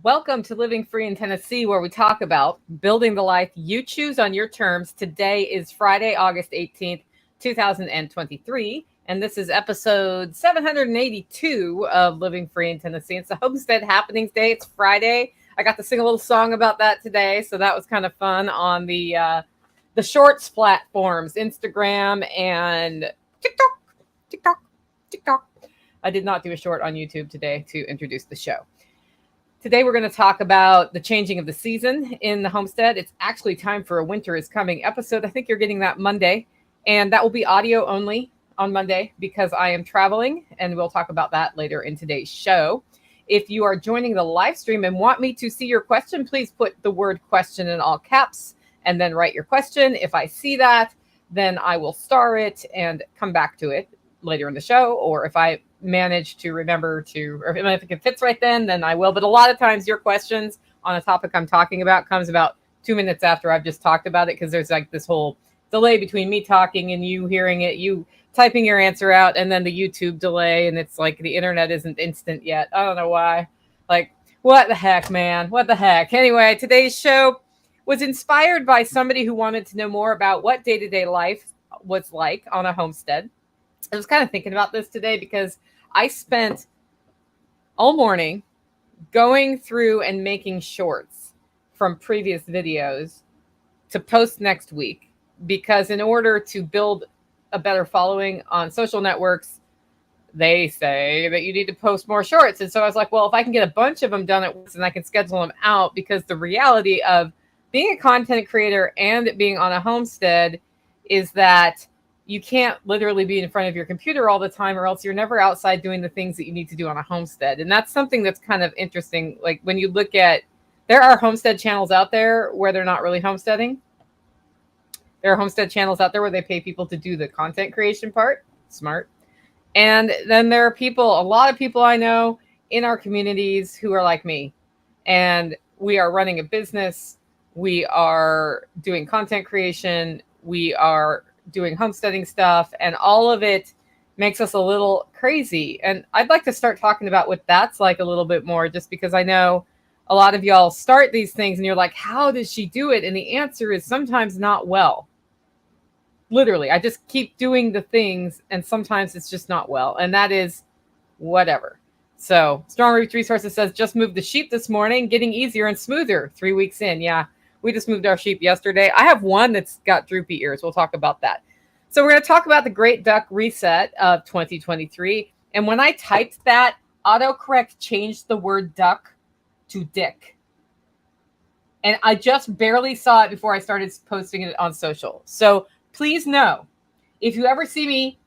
Welcome to Living Free in Tennessee, where we talk about building the life you choose on your terms. Today is Friday, August 18th, 2023, and this is episode 782 of Living Free in Tennessee. It's the Homestead Happenings Day. It's Friday. I got to sing a little song about that today, so that was kind of fun on the shorts platforms, Instagram and TikTok, TikTok, TikTok. I did not do a short on YouTube today to introduce the show. Today, we're going to talk about the changing of the season in the homestead. It's actually time for a winter is coming episode. I think you're getting that Monday, and that will be audio only on Monday because I am traveling, and we'll talk about that later in today's show. If you are joining the live stream and want me to see your question, please put the word question in all caps and then write your question. If I see that, then I will star it and come back to it later in the show, or if I manage to remember to, or if it fits right then I will. But a lot of times your questions on a topic I'm talking about comes about 2 minutes after I've just talked about it, because there's like this whole delay between me talking and you hearing it, you typing your answer out, and then the YouTube delay, and it's like the internet isn't instant yet. I don't know why. Like, what the heck, man? What the heck? Anyway, today's show was inspired by somebody who wanted to know more about what day-to-day life was like on a homestead. I was kind of thinking about this today because I spent all morning going through and making shorts from previous videos to post next week, because in order to build a better following on social networks, they say that you need to post more shorts. And so I was like, well, if I can get a bunch of them done at once, and I can schedule them out, because the reality of being a content creator and being on a homestead is that you can't literally be in front of your computer all the time, or else you're never outside doing the things that you need to do on a homestead. And that's something that's kind of interesting. Like, when you look at, there are homestead channels out there where they're not really homesteading. There are homestead channels out there where they pay people to do the content creation part. Smart. And then there are people, a lot of people I know in our communities who are like me. And we are running a business. We are doing content creation. We are doing homesteading stuff, and all of it makes us a little crazy. And I'd like to start talking about what that's like a little bit more, just because I know a lot of y'all start these things and you're like, how does she do it? And the answer is sometimes not well. Literally, I just keep doing the things, and sometimes it's just not well, and that is whatever. So Strong Roots Resources says, just moved the sheep this morning, getting easier and smoother 3 weeks in. Yeah, we just moved our sheep yesterday. I have one that's got droopy ears. We'll talk about that. So we're going to talk about the Great Duck Reset of 2023. And when I typed that, autocorrect changed the word duck to dick. And I just barely saw it before I started posting it on social. So please know, if you ever see me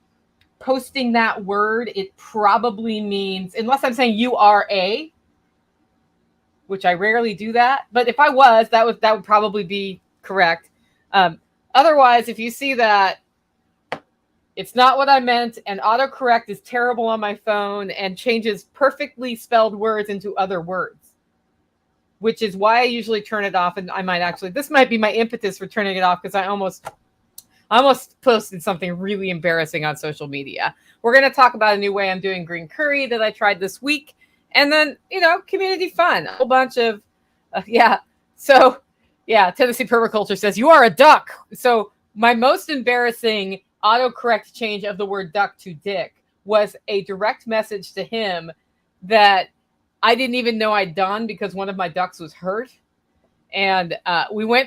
posting that word, it probably means, unless I'm saying you are a, which I rarely do that. But if I was, that would probably be correct. Otherwise, if you see that, it's not what I meant, and autocorrect is terrible on my phone and changes perfectly spelled words into other words, which is why I usually turn it off. And I might actually, this might be my impetus for turning it off, because I almost posted something really embarrassing on social media. We're going to talk about a new way I'm doing green curry that I tried this week. And then, community fun, a whole bunch of, So, Tennessee Permaculture says, you are a duck. So my most embarrassing autocorrect change of the word duck to dick was a direct message to him that I didn't even know I'd done, because one of my ducks was hurt. And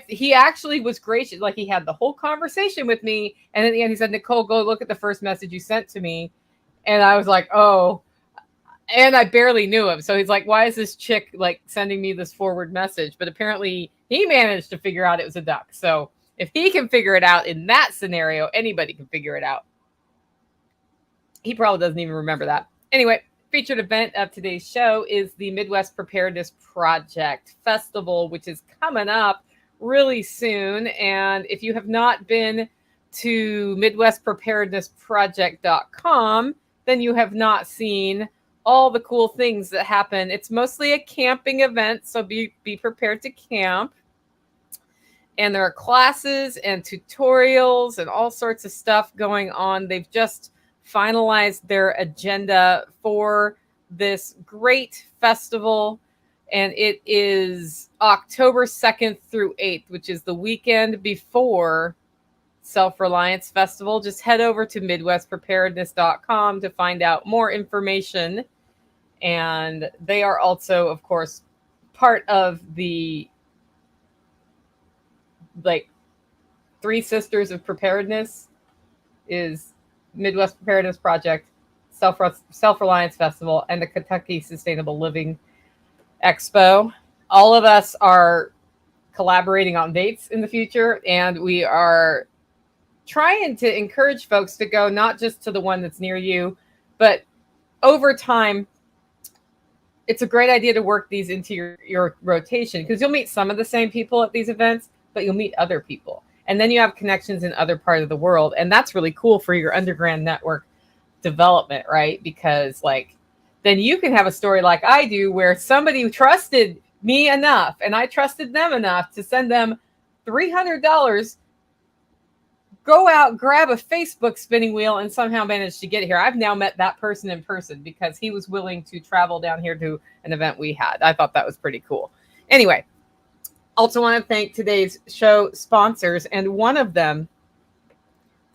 he actually was gracious. Like, he had the whole conversation with me. And at the end, he said, Nicole, go look at the first message you sent to me. And I was like, oh. And I barely knew him. So he's like, why is this chick like sending me this forward message? But apparently he managed to figure out it was a duck. So if he can figure it out in that scenario, anybody can figure it out. He probably doesn't even remember that. Anyway, featured event of today's show is the Midwest Preparedness Project Festival, which is coming up really soon. And if you have not been to MidwestPreparednessProject.com, then you have not seen all the cool things that happen. It's mostly a camping event, so be prepared to camp. And there are classes and tutorials and all sorts of stuff going on. They've just finalized their agenda for this great festival. and it is October 2nd through 8th, which is the weekend before Self-Reliance Festival. Just head over to midwestpreparedness.com to find out more information. And they are also, of course, part of the Three Sisters of Preparedness is Midwest Preparedness Project, Self-Reliance Festival, and the Kentucky Sustainable Living Expo. All of us are collaborating on dates in the future, and we are trying to encourage folks to go not just to the one that's near you, but over time, it's a great idea to work these into your rotation, because you'll meet some of the same people at these events, but you'll meet other people. And then you have connections in other parts of the world. And that's really cool for your underground network development, right? Because then you can have a story like I do, where somebody trusted me enough and I trusted them enough to send them $300, go out, grab a Facebook spinning wheel, and somehow manage to get here. I've now met that person in person because he was willing to travel down here to an event we had. I thought that was pretty cool. Anyway, also want to thank today's show sponsors, and one of them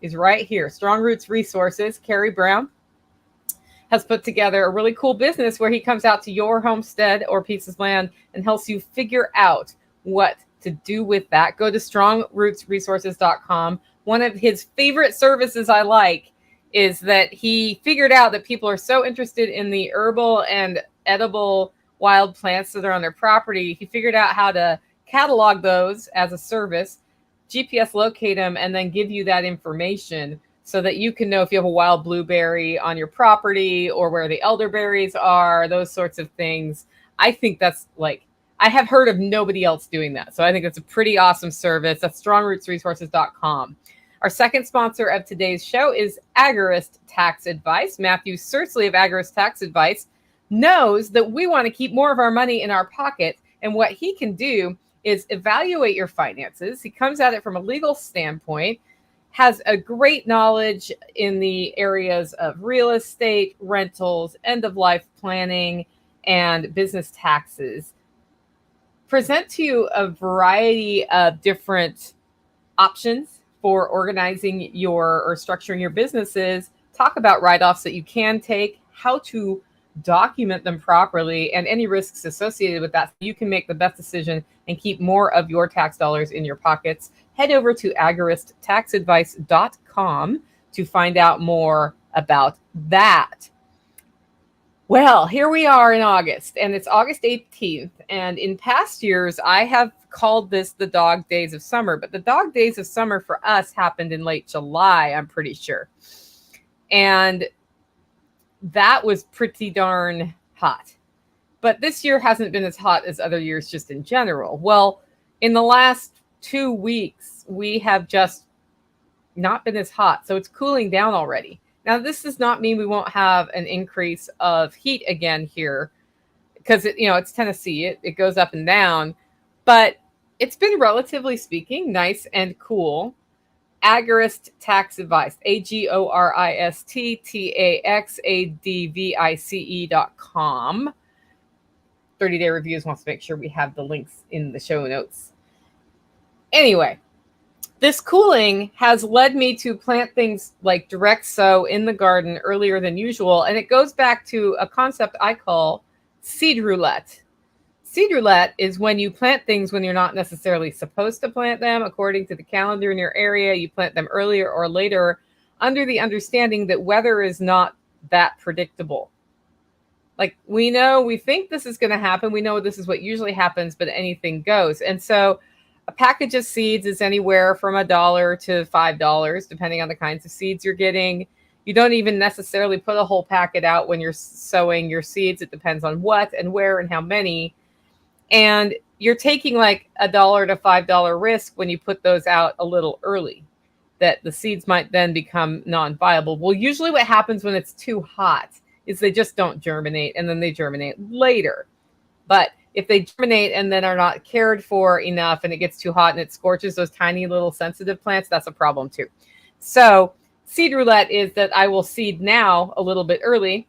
is right here. Strong Roots Resources. Kerry Brown has put together a really cool business where he comes out to your homestead or piece of land and helps you figure out what to do with that. Go to strongrootsresources.com. One of his favorite services I like is that he figured out that people are so interested in the herbal and edible wild plants that are on their property. He figured out how to catalog those as a service, GPS locate them, and then give you that information so that you can know if you have a wild blueberry on your property or where the elderberries are, those sorts of things. I think that's I have heard of nobody else doing that. So I think that's a pretty awesome service. That's strongrootsresources.com. Our second sponsor of today's show is Agorist Tax Advice. Matthew Sursley of Agorist Tax Advice knows that we want to keep more of our money in our pocket. And what he can do is evaluate your finances. He comes at it from a legal standpoint, has a great knowledge in the areas of real estate, rentals, end-of-life planning, and business taxes. Present to you a variety of different options for organizing or structuring your businesses. Talk about write-offs that you can take, how to document them properly, and any risks associated with that, so you can make the best decision and keep more of your tax dollars in your pockets. Head over to agoristtaxadvice.com to find out more about that. Well, here we are in August, and it's August 18th. And in past years, I have called this the dog days of summer, but the dog days of summer for us happened in late July, I'm pretty sure. And that was pretty darn hot. But this year hasn't been as hot as other years just in general. Well, in the last 2 weeks, we have just not been as hot. So it's cooling down already. Now, this does not mean we won't have an increase of heat again here, because it's Tennessee. It goes up and down, but it's been, relatively speaking, nice and cool. Agorist Tax Advice, AGORISTTAXADVICE.com. 30-day reviews wants to make sure we have the links in the show notes. Anyway, this cooling has led me to plant things like direct sow in the garden earlier than usual. And it goes back to a concept I call seed roulette. Seed roulette is when you plant things when you're not necessarily supposed to plant them. According to the calendar in your area, you plant them earlier or later, under the understanding that weather is not that predictable. We think this is going to happen. We know this is what usually happens, but anything goes. And so a package of seeds is anywhere from $1 to $5, depending on the kinds of seeds you're getting. You don't even necessarily put a whole packet out when you're sowing your seeds. It depends on what and where and how many. And you're taking $1 to $5 risk when you put those out a little early, that the seeds might then become non-viable. Well, usually what happens when it's too hot is they just don't germinate, and then they germinate later. But if they germinate and then are not cared for enough and it gets too hot and it scorches those tiny little sensitive plants, that's a problem too. So seed roulette is that I will seed now a little bit early,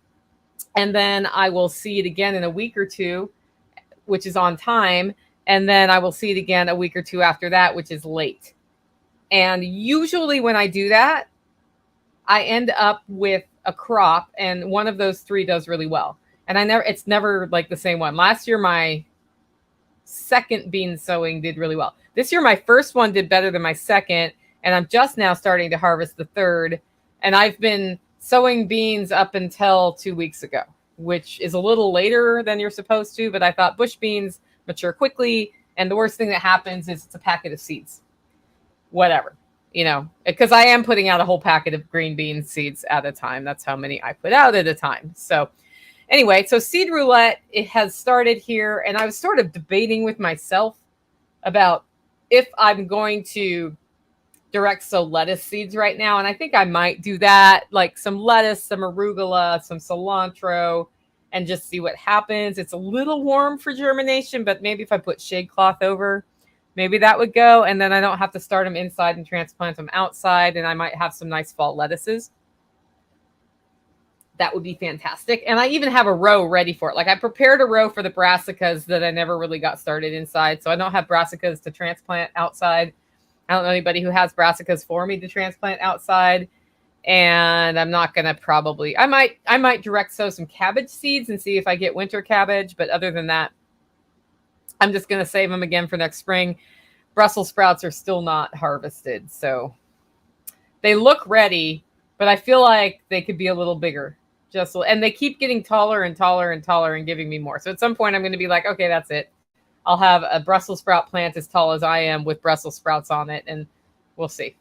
and then I will seed again in a week or two which is on time. And then I will seed again a week or two after that, which is late. And usually when I do that, I end up with a crop, and one of those three does really well. And it's never like the same one. Last year, my second bean sowing did really well. This year, my first one did better than my second, and I'm just now starting to harvest the third. And I've been sowing beans up until 2 weeks ago, which is a little later than you're supposed to. But I thought bush beans mature quickly, and the worst thing that happens is it's a packet of seeds. Whatever. Because I am putting out a whole packet of green bean seeds at a time. That's how many I put out at a time. So anyway, so seed roulette, it has started here. And I was sort of debating with myself about if I'm going to direct sow lettuce seeds right now. And I think I might do that, like some lettuce, some arugula, some cilantro, and just see what happens. It's a little warm for germination, but maybe if I put shade cloth over, maybe that would go, and then I don't have to start them inside and transplant them outside, and I might have some nice fall lettuces. That would be fantastic. And I even have a row ready for it. Like I prepared a row for the brassicas that I never really got started inside, so I don't have brassicas to transplant outside. I don't know anybody who has brassicas for me to transplant outside, and I'm not going to I might direct sow some cabbage seeds and see if I get winter cabbage, but other than that, I'm just going to save them again for next spring. Brussels sprouts are still not harvested, so they look ready, but I feel like they could be a little bigger. And they keep getting taller and taller and taller and giving me more. So at some point, I'm going to be like, okay, that's it. I'll have a Brussels sprout plant as tall as I am with Brussels sprouts on it, and we'll see.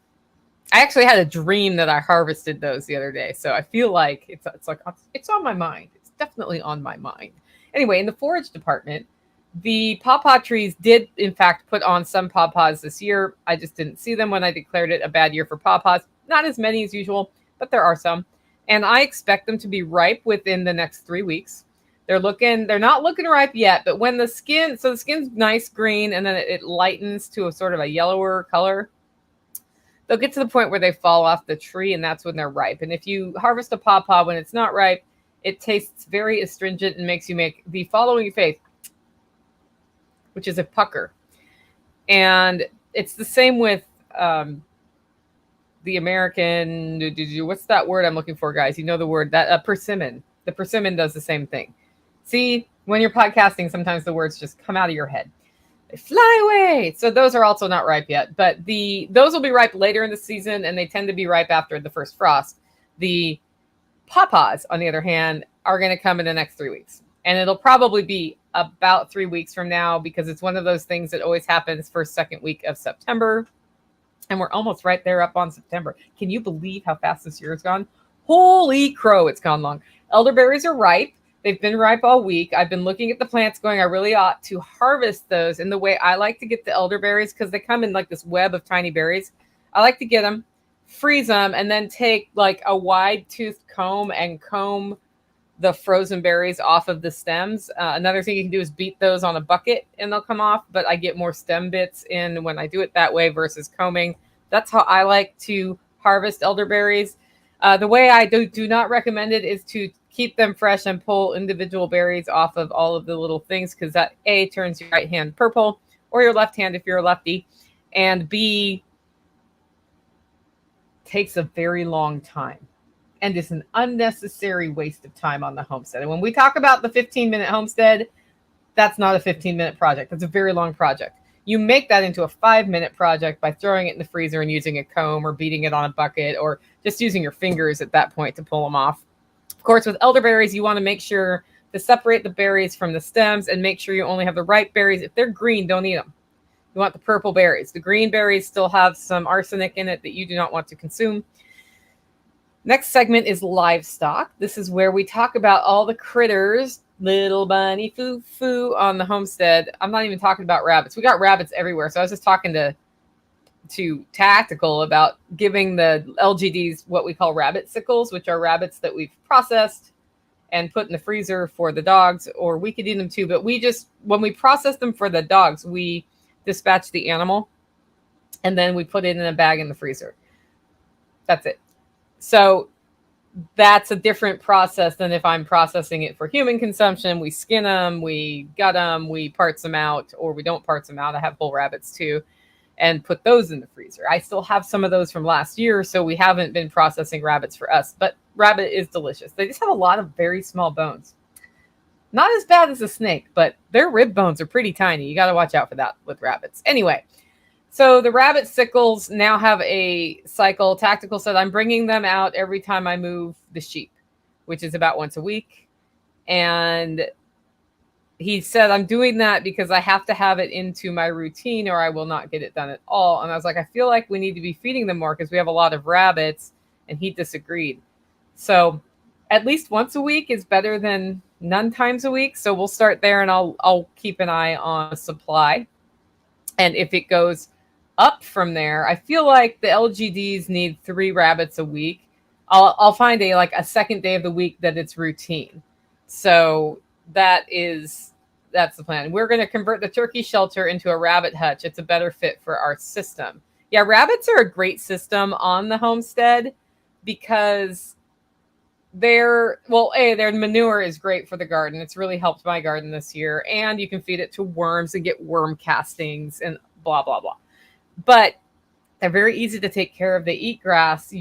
I actually had a dream that I harvested those the other day, so I feel like it's on my mind. It's definitely on my mind. Anyway, in the forage department, the pawpaw trees did, in fact, put on some pawpaws this year. I just didn't see them when I declared it a bad year for pawpaws. Not as many as usual, but there are some. And I expect them to be ripe within the next 3 weeks. They're not looking ripe yet, but when the skin's nice green and then it lightens to a sort of a yellower color, they'll get to the point where they fall off the tree, and that's when they're ripe. And if you harvest a pawpaw when it's not ripe, it tastes very astringent and makes you make the following face, which is a pucker. And it's the same with the American, what's that word I'm looking for, guys? You know the word, that persimmon. The persimmon does the same thing. See, when you're podcasting, sometimes the words just come out of your head. They fly away. So those are also not ripe yet, but those will be ripe later in the season, and they tend to be ripe after the first frost. The pawpaws, on the other hand, are going to come in the next 3 weeks. And it'll probably be about 3 weeks from now, because it's one of those things that always happens first, second week of September. And we're almost right there up on September. Can you believe how fast this year has gone? Holy crow, it's gone long. Elderberries are ripe. They've been ripe all week. I've been looking at the plants going, I really ought to harvest those. And the way I like to get the elderberries, because they come in like this web of tiny berries, I like to get them, freeze them, and then take like a wide-toothed comb and comb the frozen berries off of the stems. Another thing you can do is beat those on a bucket and they'll come off, but I get more stem bits in when I do it that way versus combing. That's how I like to harvest elderberries. The way I do not recommend it is to keep them fresh and pull individual berries off of all of the little things, because that A, turns your right hand purple, or your left hand if you're a lefty, and B, takes a very long time. And it's an unnecessary waste of time on the homestead. And when we talk about the 15-minute homestead, that's not a 15-minute project. That's a very long project. You make that into a 5-minute project by throwing it in the freezer and using a comb or beating it on a bucket or just using your fingers at that point to pull them off. Of course, with elderberries, you want to make sure to separate the berries from the stems and make sure you only have the ripe berries. If they're green, don't eat them. You want the purple berries. The green berries still have some arsenic in it that you do not want to consume. Next segment is livestock. This is where we talk about all the critters, little bunny foo-foo on the homestead. I'm not even talking about rabbits. We got rabbits everywhere. So I was just talking to Tactical about giving the LGDs what we call rabbit sickles, which are rabbits that we've processed and put in the freezer for the dogs, or we could eat them too. But when we process them for the dogs, we dispatch the animal and then we put it in a bag in the freezer. That's it. So that's a different process than if I'm processing it for human consumption. We skin them, we gut them, we parts them out, or we don't parts them out. I have whole rabbits too, and put those in the freezer. I still have some of those from last year, so we haven't been processing rabbits for us. But rabbit is delicious. They just have a lot of very small bones. Not as bad as a snake, but their rib bones are pretty tiny. You got to watch out for that with rabbits. Anyway, so the rabbit sickles now have a cycle. Tactical said I'm bringing them out every time I move the sheep, which is about once a week. And he said, I'm doing that because I have to have it into my routine or I will not get it done at all. And I was like, I feel like we need to be feeding them more because we have a lot of rabbits. And he disagreed. So at least once a week is better than none times a week. So we'll start there, and I'll keep an eye on the supply. And if it goes up from there, I feel like the LGDs need 3 rabbits a week. I'll find a second day of the week that it's routine. So that's the plan. We're going to convert the turkey shelter into a rabbit hutch. It's a better fit for our system. Yeah, rabbits are a great system on the homestead because their manure is great for the garden. It's really helped my garden this year. And you can feed it to worms and get worm castings and blah, blah, blah. But they're very easy to take care of. They eat grass.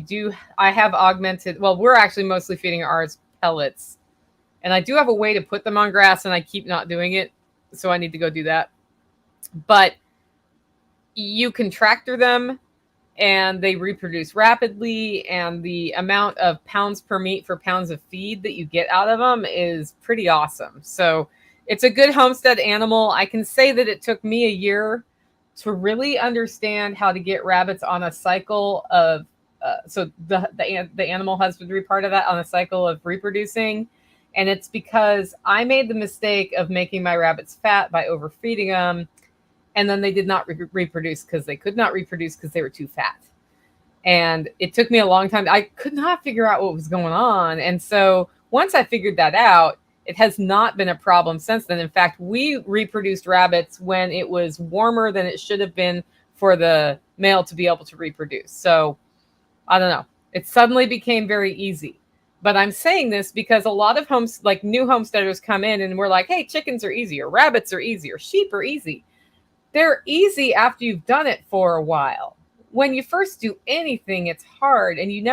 I have augmented, we're actually mostly feeding ours pellets. And I do have a way to put them on grass, and I keep not doing it. So I need to go do that. But you can tractor them, and they reproduce rapidly. And the amount of pounds per meat for pounds of feed that you get out of them is pretty awesome. So it's a good homestead animal. I can say that it took me a year to really understand how to get rabbits on a cycle of, so the animal husbandry part of that, on a cycle of reproducing. And it's because I made the mistake of making my rabbits fat by overfeeding them. And then they did not reproduce because they could not reproduce because they were too fat. And it took me a long time. I could not figure out what was going on. And so once I figured that out, it has not been a problem since then. In fact, we reproduced rabbits when it was warmer than it should have been for the male to be able to reproduce. So I don't know. It suddenly became very easy. But I'm saying this because a lot of new homesteaders come in and we're like, hey, chickens are easier, rabbits are easier, sheep are easy. They're easy after you've done it for a while. When you first do anything, it's hard, and you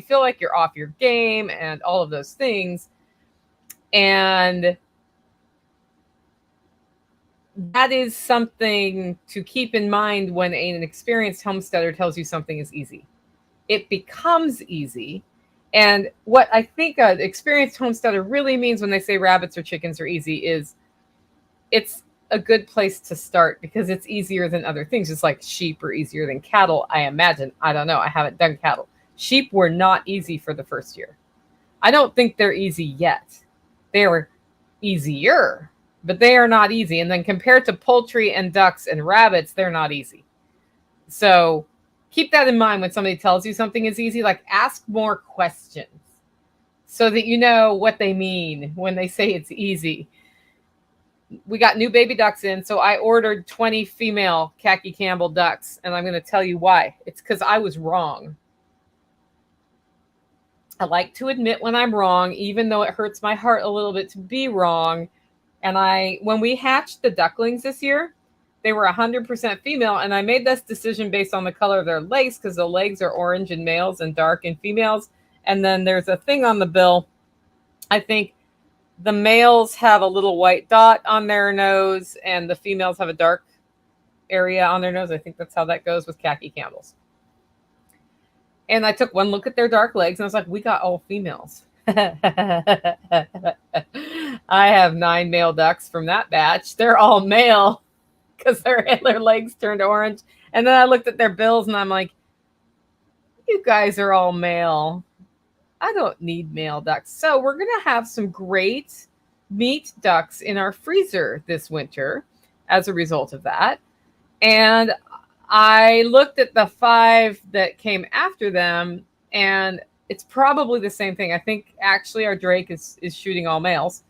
feel like you're off your game and all of those things. And that is something to keep in mind when an experienced homesteader tells you something is easy. It becomes easy. And what I think an experienced homesteader really means when they say rabbits or chickens are easy is it's a good place to start because it's easier than other things. Just like sheep are easier than cattle, I imagine. I don't know. I haven't done cattle. Sheep were not easy for the first year. I don't think they're easy yet. They were easier, but they are not easy. And then compared to poultry and ducks and rabbits, they're not easy. So keep that in mind when somebody tells you something is easy. Like, ask more questions so that you know what they mean when they say it's easy. We got new baby ducks in, so I ordered 20 female khaki Campbell ducks, and I'm going to tell you why. It's because I was wrong. I like to admit when I'm wrong, even though it hurts my heart a little bit to be wrong. And when we hatched the ducklings this year, they were 100% female, and I made this decision based on the color of their legs because the legs are orange in males and dark in females. And then there's a thing on the bill. I think the males have a little white dot on their nose, and the females have a dark area on their nose. I think that's how that goes with khaki Campbells. And I took one look at their dark legs, and I was like, we got all females. I have 9 male ducks from that batch. They're all male because their legs turned orange. And then I looked at their bills, and I'm like, you guys are all male. I don't need male ducks. So we're going to have some great meat ducks in our freezer this winter as a result of that. And I looked at the 5 that came after them, and it's probably the same thing. I think actually our Drake is shooting all males.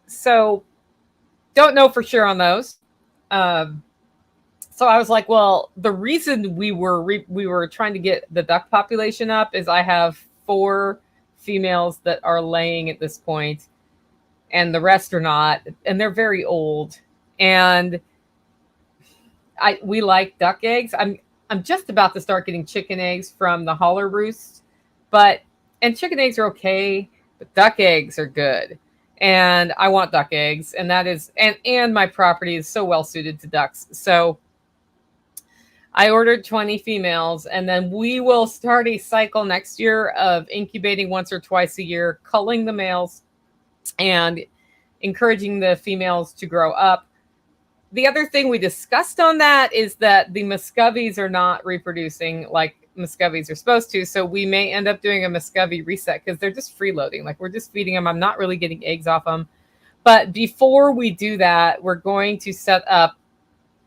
So don't know for sure on those. So I was like, well, the reason we were trying to get the duck population up is I have 4 females that are laying at this point, and the rest are not, and they're very old. And we like duck eggs. I'm just about to start getting chicken eggs from the holler roost, and chicken eggs are okay, but duck eggs are good. And I want duck eggs, and that is and my property is so well suited to ducks. So I ordered 20 females, and then we will start a cycle next year of incubating once or twice a year, culling the males and encouraging the females to grow up. The other thing we discussed on that is that the Muscovies are not reproducing like Muscovies are supposed to. So we may end up doing a Muscovy reset because they're just freeloading. Like, we're just feeding them. I'm not really getting eggs off them. But before we do that, we're going to set up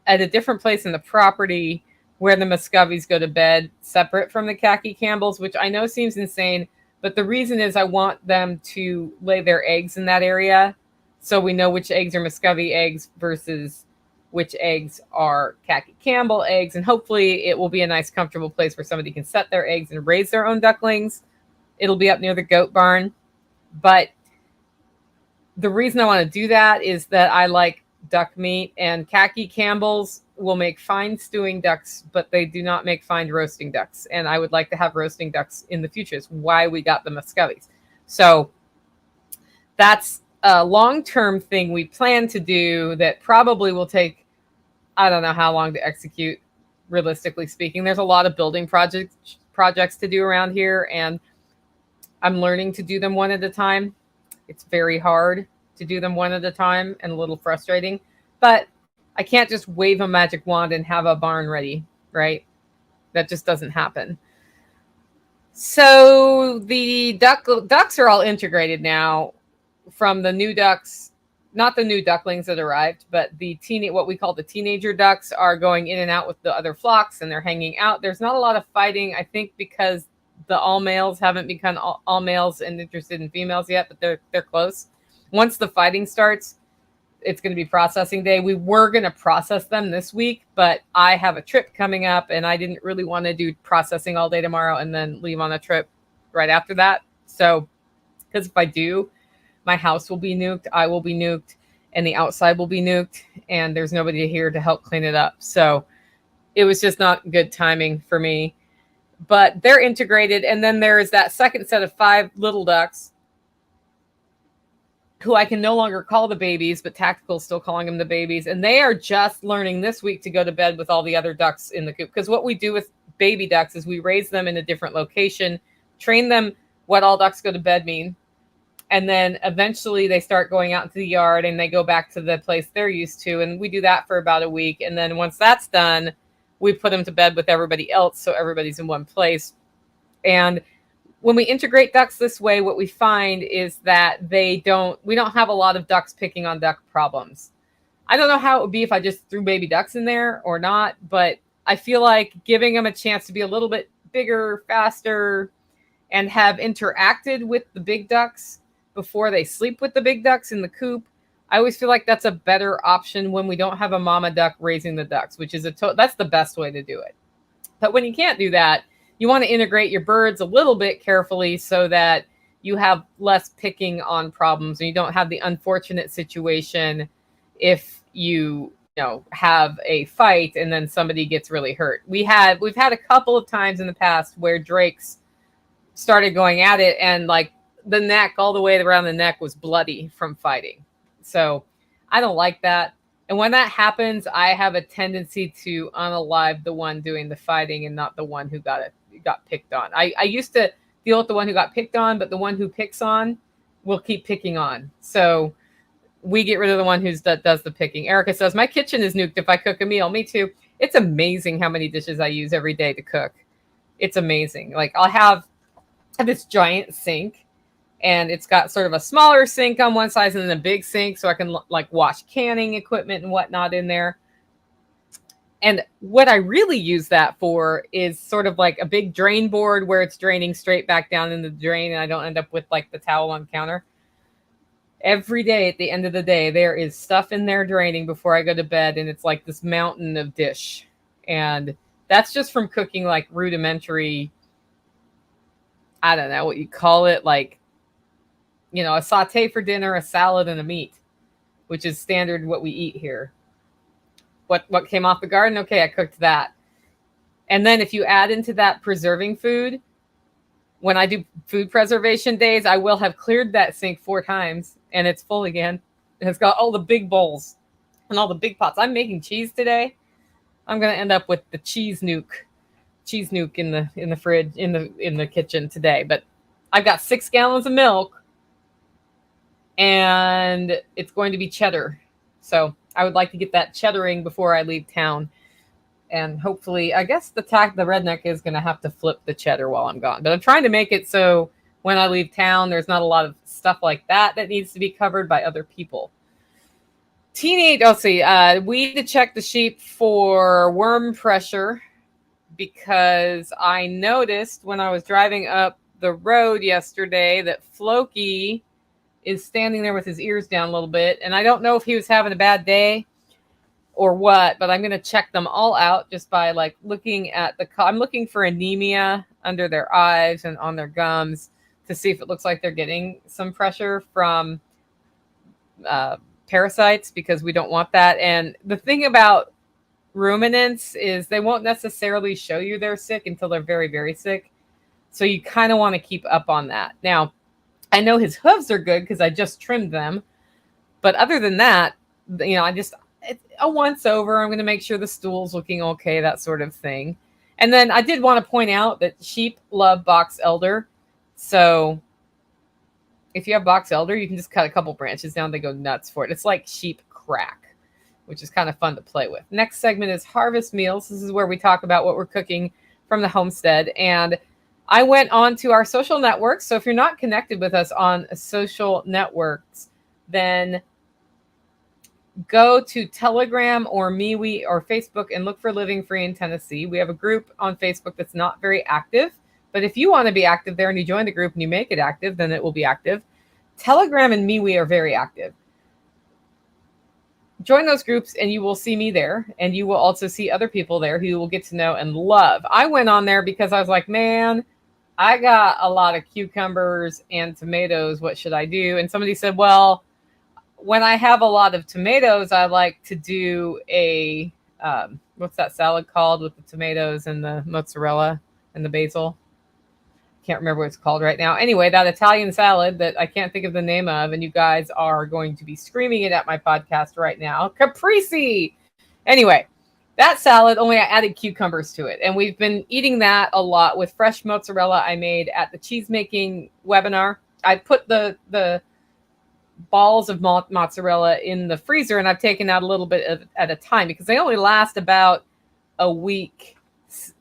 at a different place in the property where the Muscovies go to bed, separate from the khaki Campbells, which I know seems insane. But the reason is I want them to lay their eggs in that area, so we know which eggs are Muscovy eggs versus which eggs are khaki Campbell eggs. And hopefully it will be a nice, comfortable place where somebody can set their eggs and raise their own ducklings. It'll be up near the goat barn. But the reason I want to do that is that I like duck meat, and khaki Campbells will make fine stewing ducks, but they do not make fine roasting ducks. And I would like to have roasting ducks in the future. It's why we got the Muscovies. So that's a long-term thing we plan to do that probably will take, I don't know how long to execute, realistically speaking. There's a lot of building projects to do around here, and I'm learning to do them one at a time. It's very hard to do them one at a time and a little frustrating, but I can't just wave a magic wand and have a barn ready, right? That just doesn't happen. So the ducks are all integrated now from the new ducks, not the new ducklings that arrived, but what we call the teenager ducks are going in and out with the other flocks, and they're hanging out. There's not a lot of fighting, I think, because the all males haven't become all males and interested in females yet, but they're close. Once the fighting starts, it's going to be processing day. We were going to process them this week, but I have a trip coming up, and I didn't really want to do processing all day tomorrow and then leave on a trip right after that. So, because if I do, my house will be nuked, I will be nuked, and the outside will be nuked, and there's nobody here to help clean it up. So it was just not good timing for me. But they're integrated, and then there is that second set of 5 little ducks who I can no longer call the babies, but Tactical's still calling them the babies. And they are just learning this week to go to bed with all the other ducks in the coop. Because what we do with baby ducks is we raise them in a different location, train them what all ducks go to bed mean. And then eventually they start going out into the yard and they go back to the place they're used to. And we do that for about a week. And then once that's done, we put them to bed with everybody else, so everybody's in one place. And when we integrate ducks this way, what we find is that we don't have a lot of ducks picking on duck problems. I don't know how it would be if I just threw baby ducks in there or not, but I feel like giving them a chance to be a little bit bigger, faster, and have interacted with the big ducks before they sleep with the big ducks in the coop. I always feel like that's a better option when we don't have a mama duck raising the ducks, which is that's the best way to do it. But when you can't do that, you want to integrate your birds a little bit carefully so that you have less picking on problems and you don't have the unfortunate situation if you have a fight and then somebody gets really hurt. We've had a couple of times in the past where drakes started going at it, and like the neck, all the way around the neck, was bloody from fighting. So I don't like that. And when that happens, I have a tendency to unalive the one doing the fighting and not the one who got picked on. I used to deal with the one who got picked on, but the one who picks on will keep picking on. So we get rid of the one that does the picking. Erica says, my kitchen is nuked if I cook a meal. Me too. It's amazing how many dishes I use every day to cook. It's amazing. Like, I'll have this giant sink, and it's got sort of a smaller sink on one side and then a big sink, so I can like wash canning equipment and whatnot in there. And what I really use that for is sort of like a big drain board where it's draining straight back down in the drain, and I don't end up with like the towel on the counter. Every day at the end of the day, there is stuff in there draining before I go to bed, and it's like this mountain of dish. And that's just from cooking like rudimentary I don't know what you call it, like, a saute for dinner, a salad, and a meat, which is standard what we eat here. What came off the garden? Okay, I cooked that. And then if you add into that preserving food, when I do food preservation days, I will have cleared that sink 4 times and it's full again. It's got all the big bowls and all the big pots. I'm making cheese today. I'm gonna end up with the cheese nuke in the fridge in the kitchen today. But I've got 6 gallons of milk, and it's going to be cheddar. So I would like to get that cheddaring before I leave town. And hopefully, I guess the redneck is going to have to flip the cheddar while I'm gone. But I'm trying to make it so when I leave town, there's not a lot of stuff like that needs to be covered by other people. We need to check the sheep for worm pressure, because I noticed when I was driving up the road yesterday that Floki is standing there with his ears down a little bit. And I don't know if he was having a bad day or what, but I'm going to check them all out just by like looking at I'm looking for anemia under their eyes and on their gums to see if it looks like they're getting some pressure from parasites, because we don't want that. And the thing about ruminants is they won't necessarily show you they're sick until they're very, very sick. So you kind of want to keep up on that. Now, I know his hooves are good because I just trimmed them. But other than that, it's a once over. I'm going to make sure the stool's looking okay, that sort of thing. And then I did want to point out that sheep love box elder. So if you have box elder, you can just cut a couple branches down. They go nuts for it. It's like sheep crack, which is kind of fun to play with. Next segment is Harvest Meals. This is where we talk about what we're cooking from the homestead. And I went on to our social networks. So if you're not connected with us on social networks, then go to Telegram or MeWe or Facebook and look for Living Free in Tennessee. We have a group on Facebook that's not very active, but if you want to be active there and you join the group and you make it active, then it will be active. Telegram and MeWe are very active. Join those groups and you will see me there, and you will also see other people there who you will get to know and love. I went on there because I was like, man, I got a lot of cucumbers and tomatoes. What should I do? And somebody said, well, when I have a lot of tomatoes, I like to do a, what's that salad called with the tomatoes and the mozzarella and the basil? Can't remember what it's called right now. Anyway, that Italian salad that I can't think of the name of, and you guys are going to be screaming it at my podcast right now. Caprese! Anyway, that salad, only I added cucumbers to it. And we've been eating that a lot with fresh mozzarella I made at the cheese making webinar. I put the balls of mozzarella in the freezer, and I've taken out a little bit at a time because they only last about a week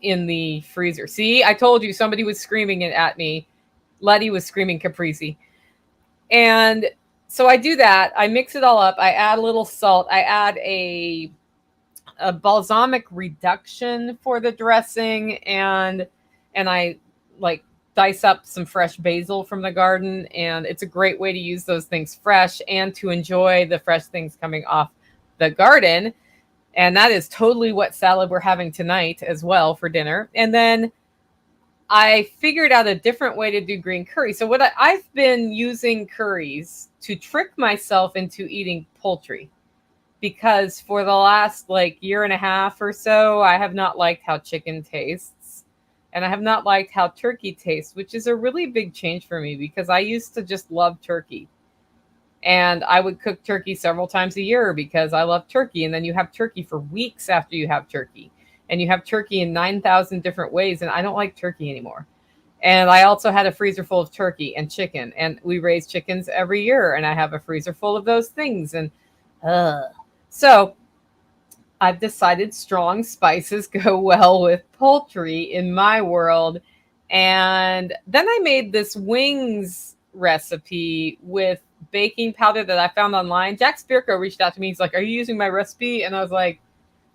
in the freezer. See, I told you somebody was screaming it at me. Letty was screaming caprese. And so I do that. I mix it all up. I add a little salt. I add a balsamic reduction for the dressing, and I like dice up some fresh basil from the garden, and it's a great way to use those things fresh and to enjoy the fresh things coming off the garden. And that is totally what salad we're having tonight as well for dinner. And then I figured out a different way to do green curry. So I've been using curries to trick myself into eating poultry, because for the last year and a half or so, I have not liked how chicken tastes. And I have not liked how turkey tastes, which is a really big change for me because I used to just love turkey. And I would cook turkey several times a year because I love turkey. And then you have turkey for weeks after you have turkey. And you have turkey in 9,000 different ways. And I don't like turkey anymore. And I also had a freezer full of turkey and chicken. And we raise chickens every year. And I have a freezer full of those things. And so I've decided strong spices go well with poultry in my world. And then I made this wings recipe with baking powder that I found online. Jack Spirko reached out to me. He's like, are you using my recipe? And I was like,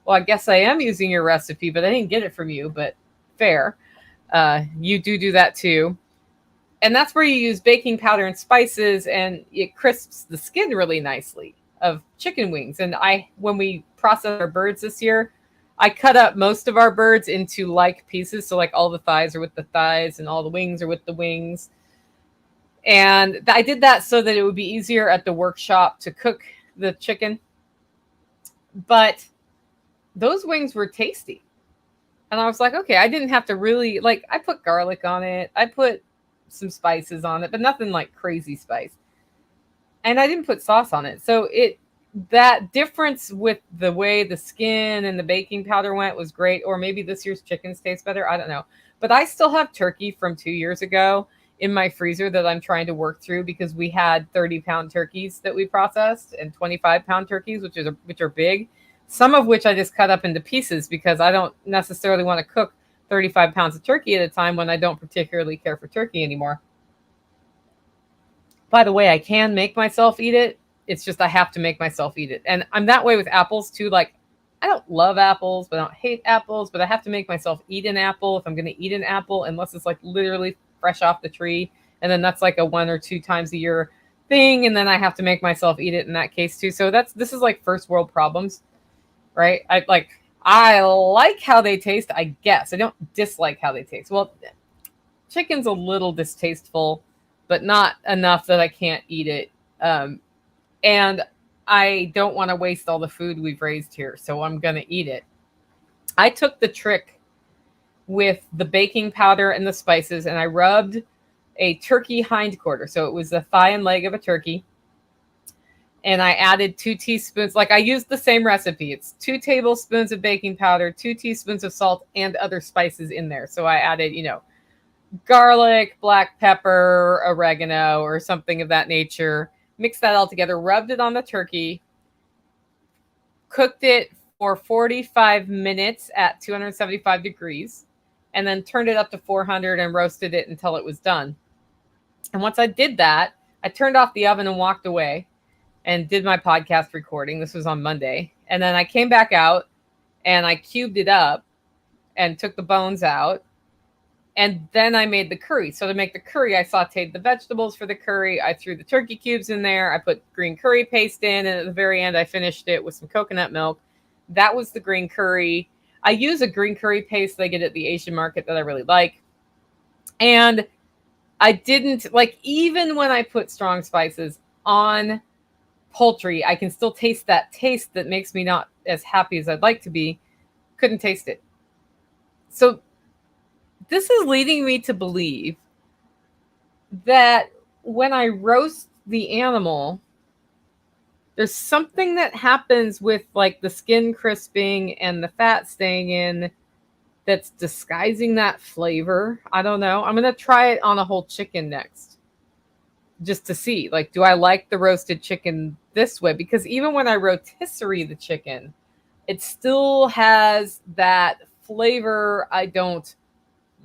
well, I guess I am using your recipe, but I didn't get it from you. But fair. You do that too. And that's where you use baking powder and spices, and it crisps the skin really nicely of chicken wings. And when we processed our birds this year, I cut up most of our birds into like pieces. So like all the thighs are with the thighs and all the wings are with the wings. And I did that so that it would be easier at the workshop to cook the chicken. But those wings were tasty. And I was like, okay, I didn't have to really, like, I put garlic on it. I put some spices on it, but nothing like crazy spice. And I didn't put sauce on it. So that difference with the way the skin and the baking powder went was great. Or maybe this year's chickens taste better. I don't know. But I still have turkey from 2 years ago in my freezer that I'm trying to work through, because we had 30-pound turkeys that we processed and 25-pound turkeys, which are big. Some of which I just cut up into pieces because I don't necessarily want to cook 35 pounds of turkey at a time when I don't particularly care for turkey anymore. By the way, I can make myself eat it. It's just I have to make myself eat it. And I'm that way with apples too. Like, I don't love apples, but I don't hate apples, but I have to make myself eat an apple if I'm going to eat an apple, unless it's like literally fresh off the tree. And then that's like a 1 or 2 times a year thing. And then I have to make myself eat it in that case too. So this is like first world problems, right? I like how they taste, I guess. I don't dislike how they taste. Well, chicken's a little distasteful, but not enough that I can't eat it. And I don't want to waste all the food we've raised here, so I'm going to eat it. I took the trick with the baking powder and the spices, and I rubbed a turkey hindquarter. So it was the thigh and leg of a turkey. And I added 2 teaspoons. Like, I used the same recipe. It's 2 tablespoons of baking powder, 2 teaspoons of salt, and other spices in there. So I added, garlic, black pepper, oregano, or something of that nature. Mixed that all together, rubbed it on the turkey, cooked it for 45 minutes at 275 degrees, and then turned it up to 400 and roasted it until it was done. And once I did that, I turned off the oven and walked away and did my podcast recording. This was on Monday. And then I came back out and I cubed it up and took the bones out. And then I made the curry. So to make the curry, I sauteed the vegetables for the curry. I threw the turkey cubes in there. I put green curry paste in. And at the very end, I finished it with some coconut milk. That was the green curry. I use a green curry paste that I get at the Asian market that I really like. And I didn't, even when I put strong spices on poultry, I can still taste that taste that makes me not as happy as I'd like to be. Couldn't taste it. So this is leading me to believe that when I roast the animal, there's something that happens with like the skin crisping and the fat staying in that's disguising that flavor. I don't know. I'm going to try it on a whole chicken next, just to see, do I like the roasted chicken this way? Because even when I rotisserie the chicken, it still has that flavor I don't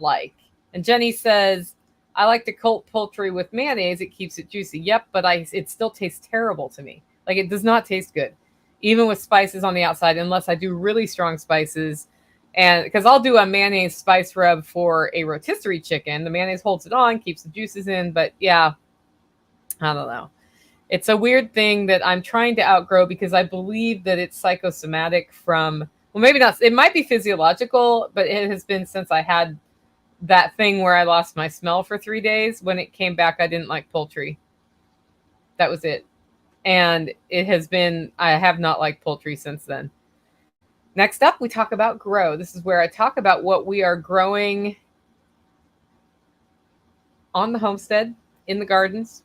like. And Jenny says, I like to coat poultry with mayonnaise. It keeps it juicy. Yep, but it still tastes terrible to me. It does not taste good, even with spices on the outside, unless I do really strong spices. And because I'll do a mayonnaise spice rub for a rotisserie chicken. The mayonnaise holds it on, keeps the juices in. But yeah, I don't know. It's a weird thing that I'm trying to outgrow, because I believe that it's psychosomatic from, well, maybe not. It might be physiological, but it has been since I had that thing where I lost my smell for 3 days. When it came back, I didn't like poultry. That was it. And it has been, I have not liked poultry since then. Next up, we talk about grow. This is where I talk about what we are growing on the homestead, in the gardens.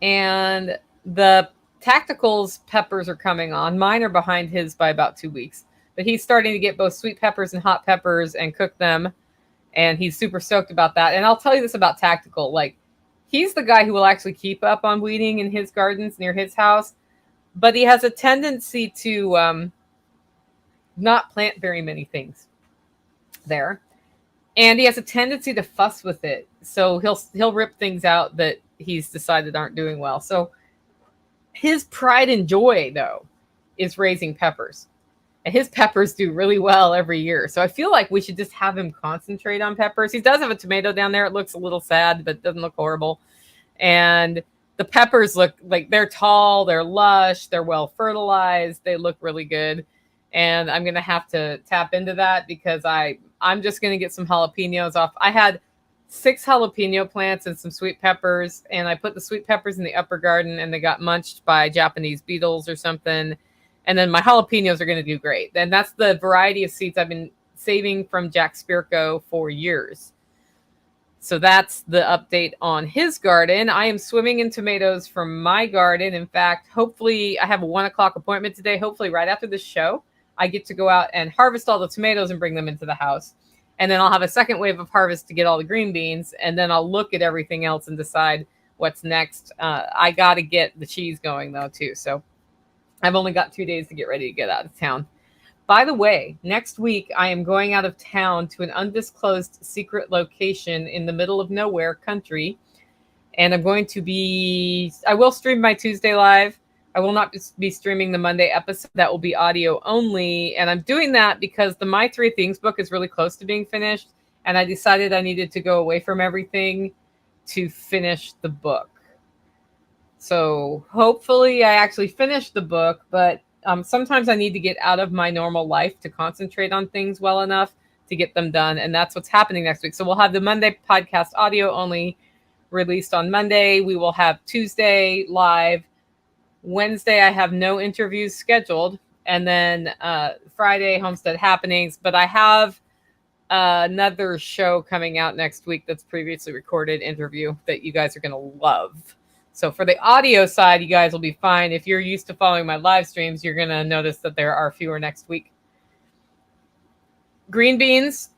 And the Tactical's peppers are coming on. Mine are behind his by about 2 weeks. But he's starting to get both sweet peppers and hot peppers and cook them. And he's super stoked about that. And I'll tell you this about Tactical. He's the guy who will actually keep up on weeding in his gardens near his house. But he has a tendency to not plant very many things there. And he has a tendency to fuss with it. So he'll rip things out that he's decided aren't doing well. So his pride and joy, though, is raising peppers. And his peppers do really well every year. So I feel like we should just have him concentrate on peppers. He does have a tomato down there. It looks a little sad, but it doesn't look horrible. And the peppers look like they're tall, they're lush, they're well fertilized, they look really good. and I'm gonna have to tap into that because I'm just gonna get some jalapenos off. I had 6 jalapeno plants and some sweet peppers, and I put the sweet peppers in the upper garden, and they got munched by Japanese beetles or something. And then my jalapenos are gonna do great. And that's the variety of seeds I've been saving from Jack Spirko for years. So that's the update on his garden. I am swimming in tomatoes from my garden. In fact, hopefully I have a 1:00 appointment today. Hopefully right after this show, I get to go out and harvest all the tomatoes and bring them into the house. And then I'll have a second wave of harvest to get all the green beans. And then I'll look at everything else and decide what's next. I got to get the cheese going though, too. So I've only got 2 days to get ready to get out of town. By the way, next week I am going out of town to an undisclosed secret location in the middle of nowhere country. And I will stream my Tuesday live. I will not be streaming the Monday episode. That will be audio only. And I'm doing that because the My Three Things book is really close to being finished. And I decided I needed to go away from everything to finish the book. So hopefully I actually finish the book, but sometimes I need to get out of my normal life to concentrate on things well enough to get them done. And that's what's happening next week. So we'll have the Monday podcast audio only released on Monday. We will have Tuesday live. Wednesday, I have no interviews scheduled. And then Friday, Homestead Happenings. But I have another show coming out next week that's previously recorded interview that you guys are going to love. So for the audio side, you guys will be fine. If you're used to following my live streams, you're going to notice that there are fewer next week. Green beans,